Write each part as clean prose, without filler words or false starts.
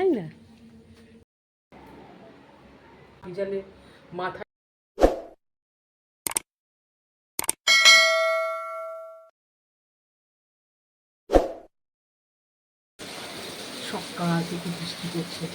তাই না? জানে মাথা সকাল থেকে বৃষ্টি পড়ছে।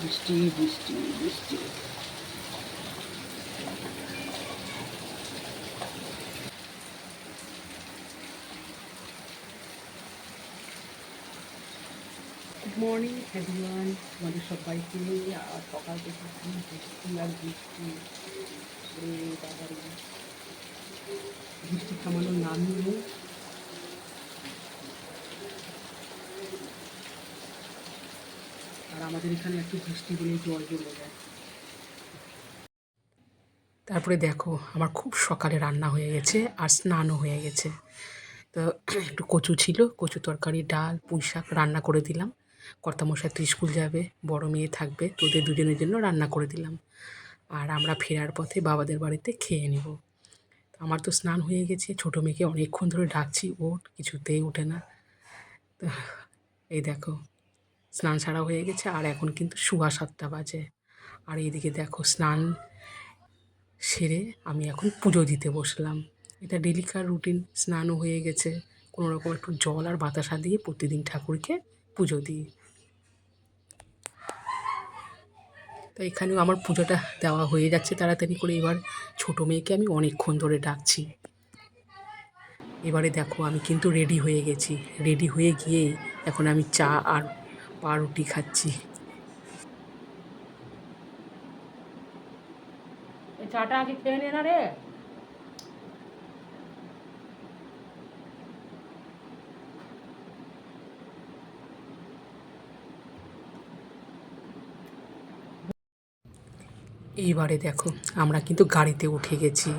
বৃষ্টি বৃষ্টি বৃষ্টি। গুড মর্নিং এভরিওয়ান, তোমাদের সবাইকে। আর সকাল থেকে কি বৃষ্টি আর বৃষ্টি, বাবারে বৃষ্টি থামানোর নামই নেই। আর আমাদের এখানে একটু বৃষ্টি হলেই জল জমে যায়। তারপরে দেখো আমার খুব সকালে রান্না হয়ে গেছে আর স্নানও হয়ে গেছে। তো একটু কচু ছিল, কচু তরকারি, ডাল, পুঁই শাক রান্না করে দিলাম। কর্তামশাই তো স্কুল যাবে, বড় মেয়ে থাকবে, তো ওদের দুজনের জন্য রান্না করে দিলাম। আর আমরা ফেরার পথে বাবাদের বাড়িতে খেয়ে নেব। আমার তো স্নান হয়ে গেছে, ছোটো মেয়েকে অনেকক্ষণ ধরে ডাকছি, ওর কিছুতেই ওঠে না। তো এই দেখো স্নান ছাড়া হয়ে গেছে, আর এখন কিন্তু 7:15 বাজে। আর এইদিকে দেখো স্নান সেরে আমি এখন পুজো দিতে বসলাম। এটা ডেলিকার রুটিন, স্নানও হয়ে গেছে, কোনো রকম একটু জল আর বাতাসা দিয়ে প্রতিদিন ঠাকুরকে পুজো দিই। তো এখানেও আমার পুজোটা দেওয়া হয়ে যাচ্ছে তাড়াতাড়ি করে। এবার ছোটো মেয়েকে আমি অনেকক্ষণ ধরে ডাকছি। এবারে দেখো আমি কিন্তু রেডি হয়ে গেছি, রেডি হয়ে গিয়ে এখন আমি চা আর পাউরুটি খাচ্ছি। চাটা আগে খেয়ে নে না রে। এইবারে দেখো আমরা কিন্তু গাড়িতে উঠে গেছি।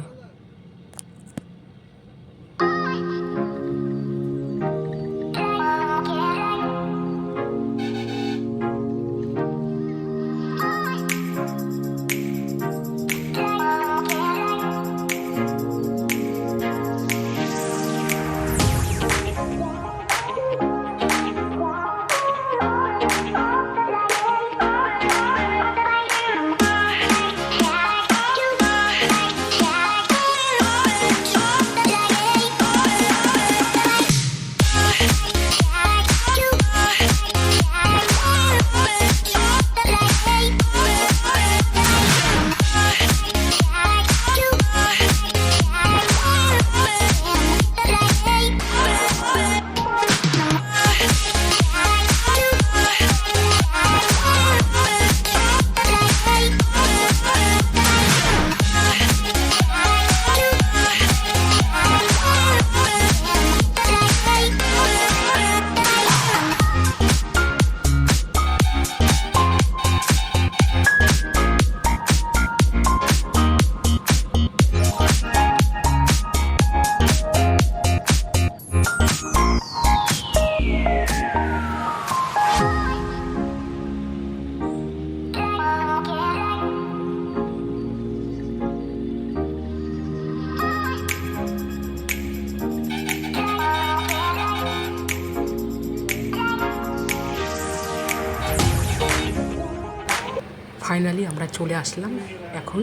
ফাইনালি আমরা চলে আসলাম। এখন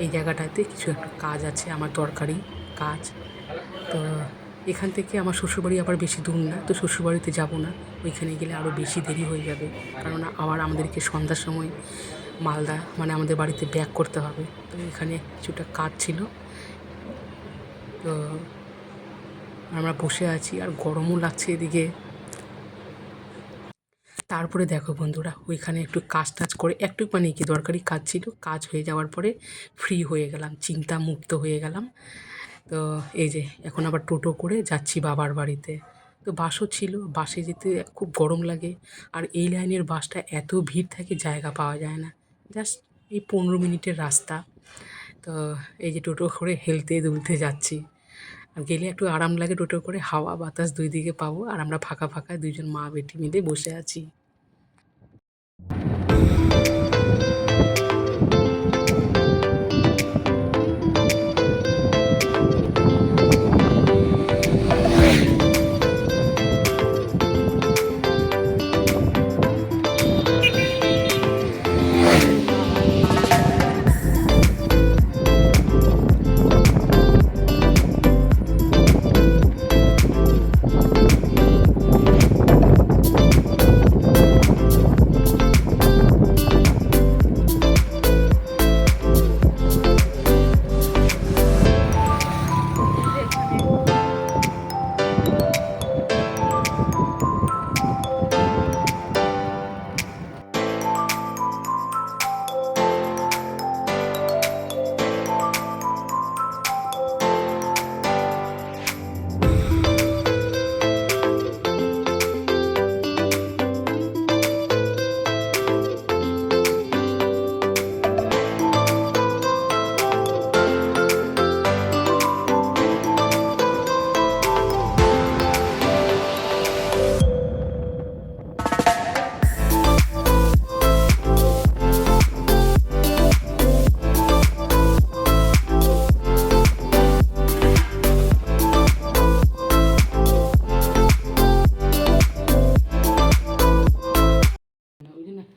এই জায়গাটাতে কিছু একটা কাজ আছে, আমার দরকারি কাজ। তো এখান থেকে আমার শ্বশুরবাড়ি আবার বেশি দূর না, তো শ্বশুরবাড়িতে যাব না, ওইখানে গেলে আরও বেশি দেরি হয়ে যাবে। কারণ আবার আমাদেরকে সন্ধ্যার সময় মালদা মানে আমাদের বাড়িতে ব্যাক করতে হবে। তো এখানে কিছুটা কাজ ছিল, তো আমরা বসে আছি আর গরমও লাগছে এদিকে। তারপরে দেখো বন্ধুরা, ওইখানে একটু কাজ টাজ করে একটু মানে কি দরকারি কাজ ছিল, কাজ হয়ে যাওয়ার পরে ফ্রি হয়ে গেলাম, চিন্তা মুক্ত হয়ে গেলাম। তো এই যে এখন আবার টোটো করে যাচ্ছি বাবার বাড়িতে। তো বাসও ছিল, বাসে যেতে খুব গরম লাগে, আর এই লাইনের বাসটা এত ভিড় থাকে জায়গা পাওয়া যায় না। জাস্ট এই 15 মিনিটের রাস্তা। তো এই যে টোটো করে হেলতে দুলতে যাচ্ছি। আর গেলে একটু আরাম লাগে, টোটো করে হাওয়া বাতাস দুই দিকে পাবো। আর আমরা ফাঁকা ফাঁকা দুইজন মা বেটি মিলে বসে আছি।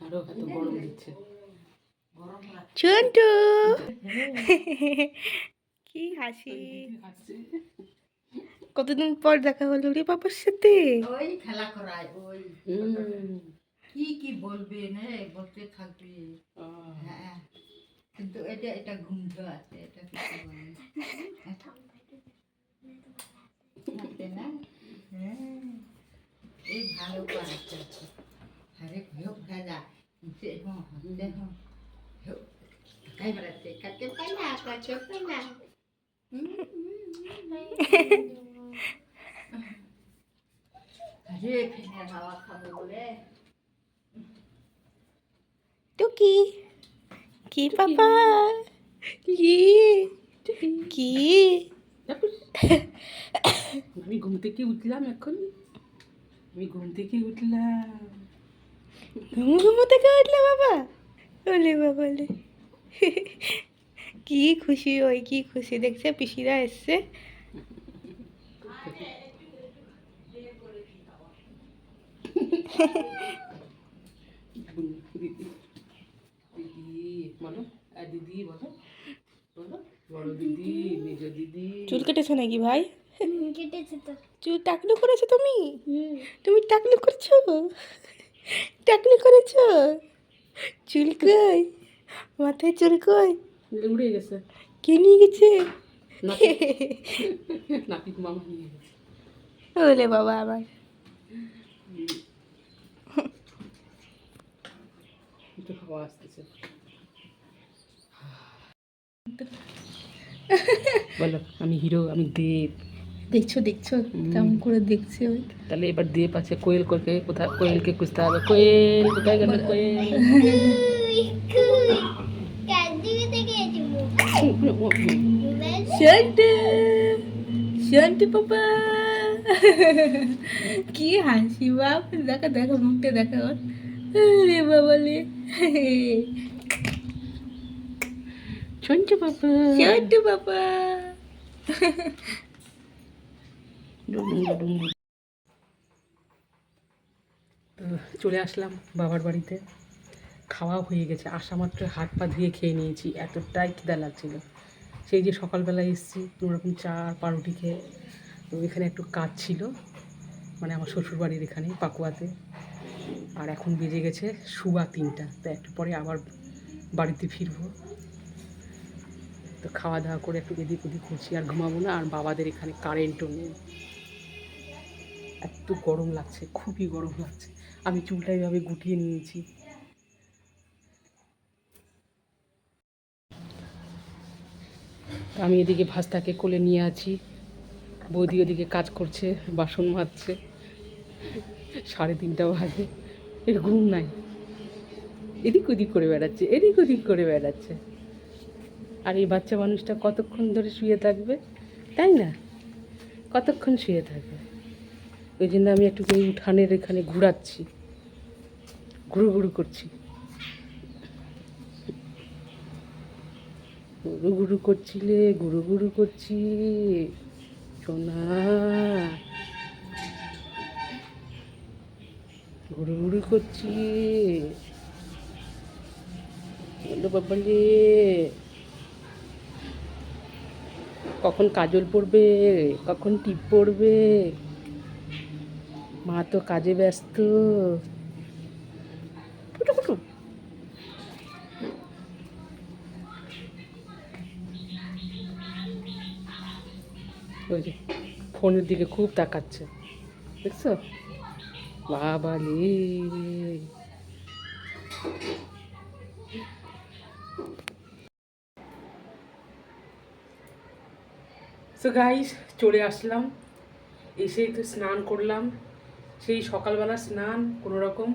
আরো এত গরম দিচ্ছে। চন্টু কি হাসি, কতদিন পর দেখা হলো রে বাবার সাথে। ওই খেলা করায় ওই কি কি বলবে না বলতে থাকবে। হ্যাঁ কিন্তু এটা ঘুমধ আছে, এটা কিছু বলে না। হ্যাঁ এই ভালো করাচ্ছে। আরে ভেও খাজা দেখো দেখো কাই বেড়াচ্ছে, কাকে পাইলা কাকে পাইলা। আরে ফ্যানের হাওয়া খাবো বলে। টুকি কি পাপা কি কি আমি ঘুম থেকে উঠলাম এখন, আমি ঘুম থেকে উঠলাম। ঘুমো থেকে উঠলে বাবা, বলে বাবা বলে কি খুশি, ওই কি খুশি দেখছে পিসিরা এসছে। দিদি বলো, দিদি বলো, বলো বড় দিদি, মেজ দিদি। চুল কেটেছো নাকি ভাই? কেটেছে তো। চুল টাকলু করেছো তুমি? তুমি টাকলু করছো? টাকলু করেছো? চুল কই? মাথায় চুল কই? উড়ে গেছে। কে নিয়ে গেছে? নাপিত মামা নিয়ে গেছে। বলে বাবা আমার একটু হাওয়া আসতেছে। বলো আমি হিরো, আমি দেব। দেখছো দেখছো কেমন করে দেখছে ওই। তাহলে এবার দেব আছে, কোয়েল করকে কোথায়, কোয়েলকে খুঁজতে হবে। কোয়েল কোথায় গেল? কোয়েল শান্তি শান্তি পাপা কি হাসি বাপ, দেখা দেখো মুখটা দেখা ওর। রে বাবা লে শুনছো বাবা? শান্তি পাপা তো চলে আসলাম বাবার বাড়িতে। খাওয়া হয়ে গেছে, আসা মাত্র হাত পা ধুয়ে খেয়ে নিয়েছি, এতটাই খিদা লাগছিল। সেই যে সকালবেলা এসেছি কোনোরকম চা আর পাউরুটি খেয়ে। তো এখানে একটু কাজ ছিল, মানে আমার শ্বশুরবাড়ির এখানে পাকুয়াতে। আর এখন বেজে গেছে 3:15, তো একটু পরে আবার বাড়িতে ফিরবো। তো খাওয়া দাওয়া করে একটু এদিক ওদিক করছি, আর ঘুমাবো না। আর বাবাদের এখানে কারেন্টও নেই, এত গরম লাগছে, খুবই গরম লাগছে। আমি চুলটা এইভাবে গুটিয়ে নিয়েছি। আমি এদিকে ভাস্তাকে কোলে নিয়ে আছি, বৌদি ওদিকে কাজ করছে, বাসন মাজছে। 3:30 বাজে, এর ঘুম নাই, এদিক ওদিক করে বেড়াচ্ছে, এদিক ওদিক করে বেড়াচ্ছে। আর এই বাচ্চা মানুষটা কতক্ষণ ধরে শুয়ে থাকবে, তাই না? কতক্ষণ শুয়ে থাকে। ওই জন্য আমি একটু এই উঠানের এখানে ঘুরাচ্ছি, ঘুরু ঘুরু করছি, গুরু গুরু করছিলে, গুরু গুরু করছি সোনা, গুরু গুরু করছি। বলো বাবালে, কখন কাজল পড়বে, কখন টিপ পড়বে, মা তো কাজে ব্যস্ত। ফুটু ফুটু। ওই যে ফোনের দিকে খুব তাকাচ্ছে, দেখছো বাবালে। সো গাইস, চলে আসলাম, এসে তো স্নান করলাম, সেই সকালবেলা স্নান কোনো রকম।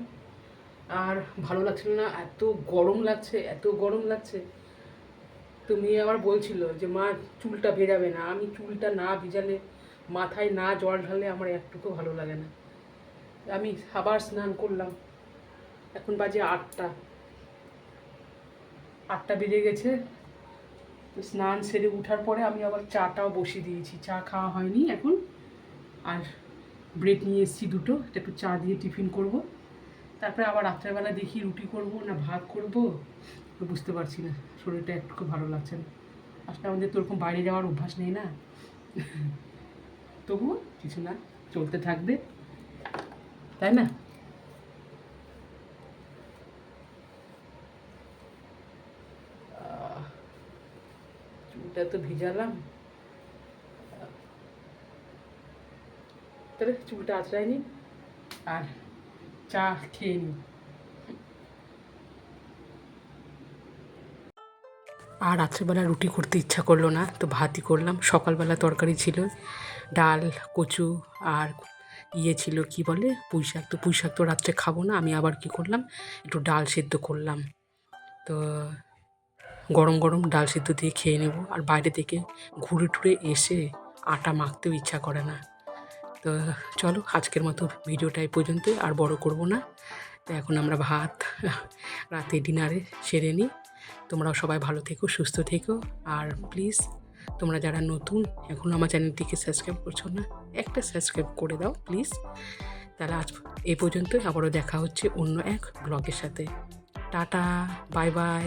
আর ভালো লাগছিল না, এত গরম লাগছে, এত গরম লাগছে। তো মেয়ে আবার বলছিল যে মা চুলটা ভেজাবে না। আমি চুলটা না ভিজালে, মাথায় না জল ঢালে আমার একটুকু ভালো লাগে না। আমি আবার স্নান করলাম, এখন বাজে 8টা, 8টা বেজে গেছে। তো স্নান সেরে উঠার পরে আমি আবার চাটাও বসিয়ে দিয়েছি, চা খাওয়া হয়নি এখন। আর ব্রেড নিয়ে এসেছি দুটো, এটা একটু চা দিয়ে টিফিন করব। তারপরে আবার রাত্রেবেলা দেখি রুটি করব না ভাত করব, তো বুঝতে পারছি না, শরীরটা একটু ভালো লাগছে না। আসলে আমাদের তো ওরকম বাইরে যাওয়ার অভ্যাস নেই না, তবুও কিছু না, চলতে থাকবে, তাই না? চুলটা তো ভিজালাম, তাহলে চুলটা আঁচড়াই নি আর চা খেয়ে নিই। আর রাত্রেবেলা রুটি করতে ইচ্ছা করলো না, তো ভাতই করলাম। সকালবেলা তরকারি ছিল, ডাল, কচু আর ছিল কি বলে পুঁই শাক। তো পুঁই শাক তো রাত্রে খাবো না, আমি আবার কি করলাম, একটু ডাল সেদ্ধ করলাম। তো গরম গরম ডাল সেদ্ধ দিয়ে খেয়ে নেব। আর বাইরে থেকে ঘুরে টুরে এসে আটা মাখতেও ইচ্ছা করে না। তো চলো, আজকের মতো ভিডিওটা এই পর্যন্তই, আর বড় করব না। তো এখন আমরা ভাত রাতে ডিনারে সেরে নিই। তোমরাও সবাই ভালো থেকো, সুস্থ থেকো। আর প্লিজ তোমরা যারা নতুন এখনও আমার চ্যানেলটিকে সাবস্ক্রাইব করছো না, একটা সাবস্ক্রাইব করে দাও প্লিজ। তাহলে আজ এই পর্যন্তই, আবারও দেখা হচ্ছে অন্য এক ব্লগের সাথে। Tata, bye bye.